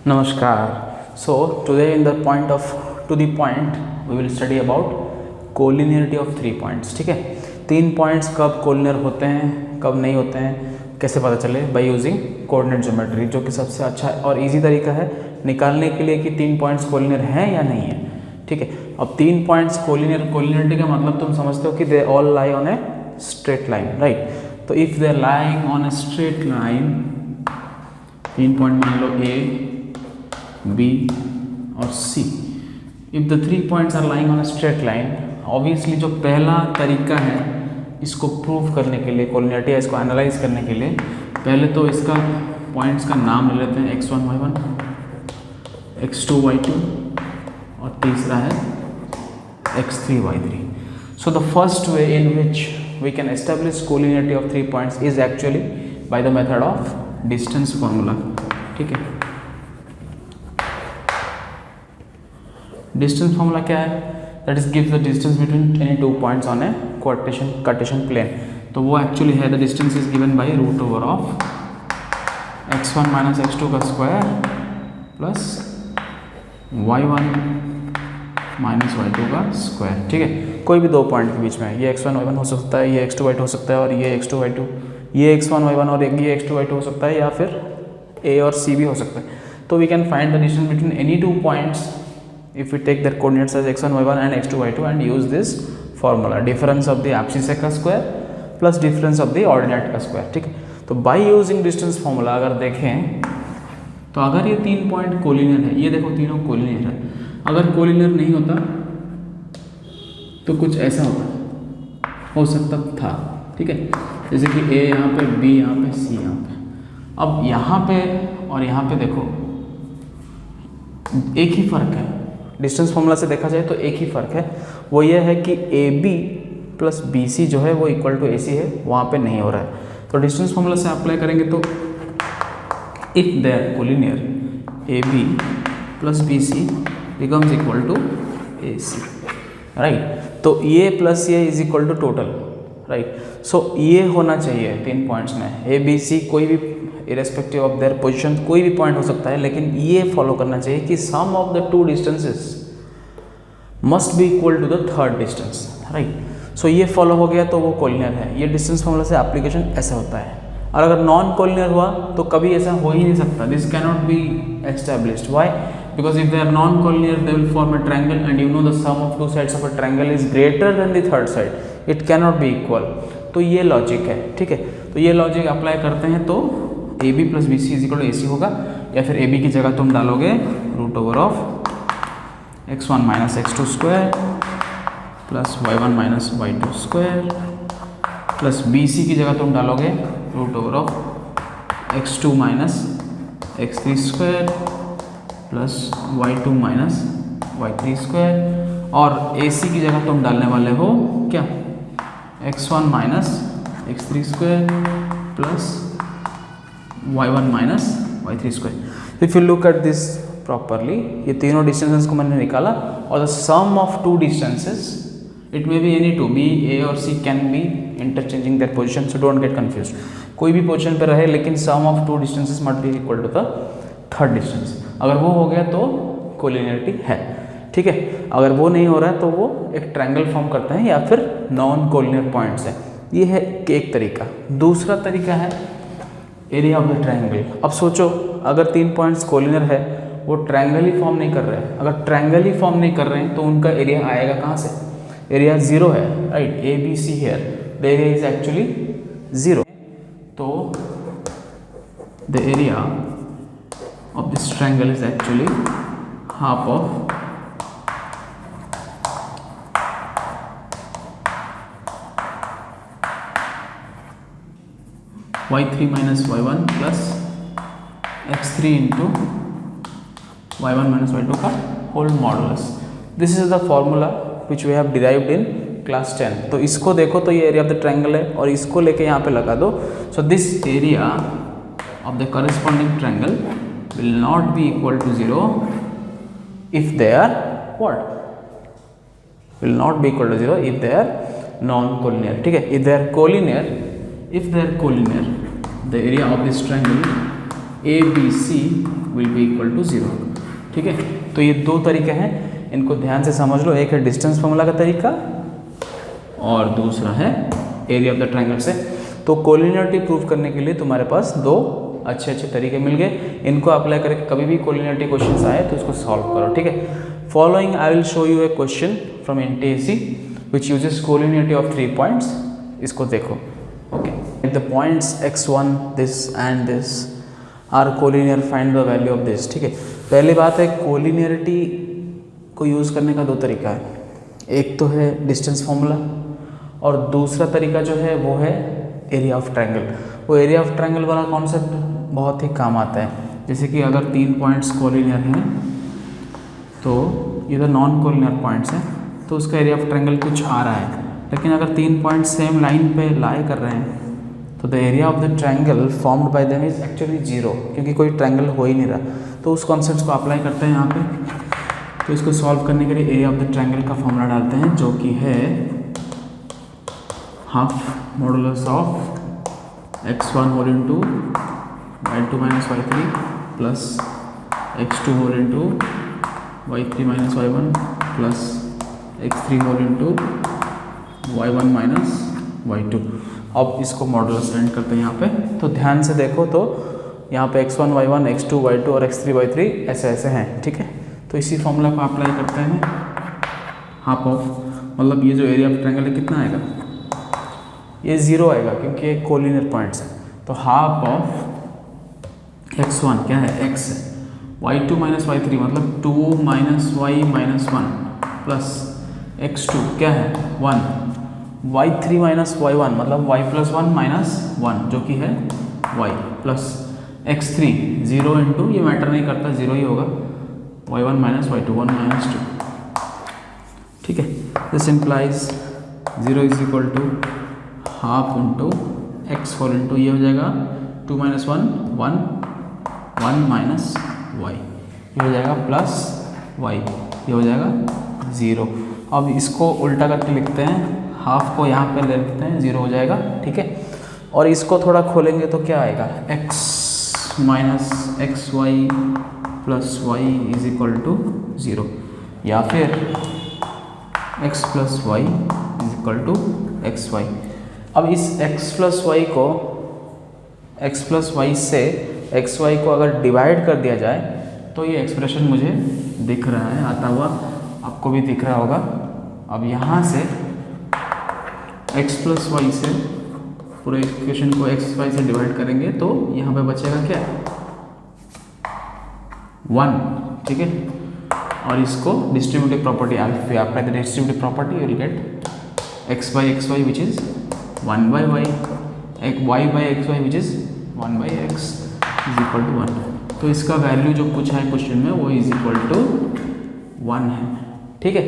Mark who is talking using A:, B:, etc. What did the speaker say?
A: Namaskar. So today in the point of to the point we will study about collinearity of 3 points. ठीक है, 3 points कब collinear होते हैं कब नहीं होते हैं कैसे पता चले, बाय यूजिंग कोऑर्डिनेट ज्योमेट्री, जो कि सबसे अच्छा और इजी तरीका है निकालने के लिए कि 3 पॉइंट्स कोलिनियर हैं या नहीं है. ठीक है, अब 3 पॉइंट्स कोलिनियरिटी का मतलब तुम समझते हो कि they all lie on a straight line, right. तो if they are lying on a straight line, 3 point मान लो ए बी और C. If the 3 points are lying on a straight line, obviously जो पहला तरीका है इसको प्रूव करने के लिए, कोलिनियरिटी है इसको एनालाइज करने के लिए, पहले तो इसका पॉइंट्स का नाम ले लेते हैं x1 y1, x2 y2 और तीसरा है x3 y3. So the first way in which we can establish collinearity of 3 points is actually by the method of distance formula. ठीक है, डिस्टेंस फॉर्मूला क्या है? That is gives the distance between any 2 points on a Cartesian plane. तो वो actually है the distance is given by root over of x1 minus x2 का square plus y1 minus y2 का square. ठीक है, कोई भी 2 पॉइंट के बीच में, ये x1 y1 हो सकता है, ये x2 y2 हो सकता है, और ये x2 y2, ये x1 y1 और ये x2 y2 हो सकता है, या फिर a और c भी हो सकता है. तो we can find the distance between any 2 points if we take their coordinates as x1 y1 and x2 y2 and use this formula, difference of the abscissa का square plus difference of the ordinate का square. ठीक है, तो by using distance formula अगर देखें तो अगर ये 3 पॉइंट कोलिनियर है, ये देखो तीनों कोलिनियर है, अगर कोलिनियर नहीं होता तो कुछ ऐसा होता, हो सकता था. ठीक है, जैसे कि a यहाँ पे, b यहाँ पे, c यहाँ पे. अब यहाँ पे और यहाँ पे देखो एक ही फर्क है, डिस्टेंस फॉर्मूला से देखा जाए तो एक ही फ़र्क है, वो ये है कि A B plus B C जो है वो इक्वल टू ए सी है, वहाँ पे नहीं हो रहा है. तो डिस्टेंस फॉर्मूला से अप्लाई करेंगे तो if they are collinear A B plus B C becomes equal to A C, right. तो ये प्लस ये is equal to total, right. So ये होना चाहिए 3 पॉइंट्स में, ए बी सी कोई भी इरेस्पेक्टिव ऑफ देयर पोजीशन कोई भी पॉइंट हो सकता है, लेकिन ये फॉलो करना चाहिए कि sum of the 2 distances must be equal to the third distance, right. So ये फॉलो हो गया तो वो कोलिनियर है. ये डिस्टेंस फॉर्मूला से एप्लीकेशन ऐसा होता है. और अगर नॉन कोलिनियर हुआ तो कभी ऐसा हो ही नहीं सकता, this can not be established. Why? Because if they are non collinear they will form a triangle and you know the sum of 2 sides of a triangle is greater than the third side, it can not be equal. तो ये logic है. ठीक है, तो ये logic apply करते हैं तो A B plus B C is equal to A C होगा, या फिर ए बी की जगह तुम डालोगे root over of x1 minus x2 square plus y1 minus y2 square plus B C की जगह तुम डालोगे root over of x2 minus x3 square plus y2 minus y3 square, और ए सी की जगह तुम डालने वाले हो क्या, x1 minus x3 square plus y1 minus y3 square. If you look at this properly, ये तीनों डिस्टेंसेस को मैंने निकाला, और the sum of 2 distances, it may be any 2, b a और c can be interchanging their position, so don't get confuse. कोई भी position पे रहे लेकिन sum of 2 distances must be equal to the third distance. अगर वो हो गया तो कोलिनियरिटी है. ठीक है, अगर वो नहीं हो रहा है तो वो एक ट्रायंगल फॉर्म करते हैं या फिर नॉन कोलिनियर पॉइंट्स है. ये है एक तरीका. दूसरा तरीका है एरिया ऑफ द ट्रायंगल. अब सोचो अगर 3 पॉइंट्स कोलिनियर है, वो ट्रायंगल ही फॉर्म नहीं कर रहे हैं, अगर ट्रायंगल ही फॉर्म नहीं कर रहे हैं तो उनका एरिया आएगा कहाँ से? एरिया 0 है, right. A B C here the area is actually 0. तो the area of this triangle is actually half of y3 minus y1 plus x3 into y1 minus y2 का whole modulus. This is the formula which we have derived in class 10. तो इसको देखो तो ये area of the triangle है, और इसको लेके यहाँ पे लगा दो. So this area of the corresponding triangle will not be equal to 0 if they are what? Will not be equal to 0 if they are non-collinear. ठीक है, if they are collinear, if they are collinear, the area of this triangle ABC will be equal to 0। ठीक है, तो ये दो तरीके हैं, इनको ध्यान से समझ लो। एक है डिस्टेंस फॉर्मूला का तरीका और दूसरा है एरिया ऑफ द ट्रायंगल से। तो कोलिनियरिटी प्रूव करने के लिए तुम्हारे पास दो अच्छे तरीके मिल गए, इनको अप्लाई करके कभी भी कोलिनियरिटी क्वेश्चन आए तो इसको सॉल्व करो। ठीक है, following I will show you a question from NTSC which uses collinearity of 3 points. इसको देखो। Okay, the points x1 this and this are collinear, find the value of this. ठीक है, पहली बात है कोलिनियरिटी को यूज़ करने का दो तरीका है, एक तो है डिस्टेंस फॉर्मूला और दूसरा तरीका जो है वो है एरिया ऑफ ट्रायंगल। वो एरिया ऑफ ट्रायंगल वाला कॉन्सेप्ट बहुत ही काम आता है। जैसे कि अगर 3 पॉइंट्स कोलिनियर हैं तो ये तो नॉन कोलिनियर पॉइंट्स हैं, तो उसका एरिया ऑफ ट्रायंगल कुछ आ रहा है। लेकिन अगर 3 पॉइंट्स सेम लाइन पे लाई कर रहे हैं तो the area of the triangle formed by them is actually 0, क्योंकि कोई ट्रायंगल हो ही नहीं रहा। तो उस कॉन्सेप्ट को अप्लाई करते हैं यहाँ पे। तो इसको सॉल्व करने के लिए एरिया ऑफ द ट्रायंगल का फॉर्मूला डालते हैं, जो कि है half modulus of x1 whole into y2 minus y3 plus x2 whole into y3 minus y1 plus x3 whole into y1 minus y2। अब इसको मॉडुलस एंड करते हैं यहाँ पे। तो ध्यान से देखो, तो यहाँ पे x1 y1 x2 y2 और x3 y3 ऐसे ऐसे हैं। ठीक है, तो इसी फॉर्मूला को अप्लाई करते हैं। हाफ ऑफ, मतलब ये जो एरिया ऑफ ट्रायंगल है कितना आएगा, ये 0 आएगा क्योंकि ये कोलिनियर पॉइंट्स है। तो हाफ ऑफ x1 क्या है, x है, y2 माइनस y3 मतलब 2 minus y minus 1 plus x2 क्या है 1, y3 माइनस y1 मतलब y प्लस 1 माइनस 1 जो कि है y प्लस x3 0 इंटू, ये मैटर नहीं करता, 0 ही होगा, y1 माइनस y2 1 माइनस 2। ठीक है, this implies 0 is equal to half into x whole into ये हो जाएगा 2 माइनस 1 1 1 माइनस वाई, ये हो जाएगा प्लस वाई, ये हो जाएगा 0। अब इसको उल्टा करके लिखते हैं, हाफ को यहाँ पे ले लेते हैं, 0 हो जाएगा। ठीक है, और इसको थोड़ा खोलेंगे तो क्या आएगा, x minus x y plus y is equal to 0, या फिर x plus y is equal to x y. अब इस x प्लस वाई को x प्लस वाई से एक्स वाई को अगर डिवाइड कर दिया जाए तो ये एक्सप्रेशन मुझे दिख रहा है आता हुआ, आपको भी दिख रहा होगा। अब यहाँ से x प्लस वाई से पूरे इक्वेशन को x वाई से डिवाइड करेंगे तो यहाँ पे बचेगा क्या, 1। ठीक है, और इसको distributive property apply the distributive property, you will get x by x y which is 1 by y, y by x y which is 1 by x is equal to 1। तो इसका वैल्यू जो पूछा है क्वेश्चन में वो इज इक्वल टू 1 है। ठीक है।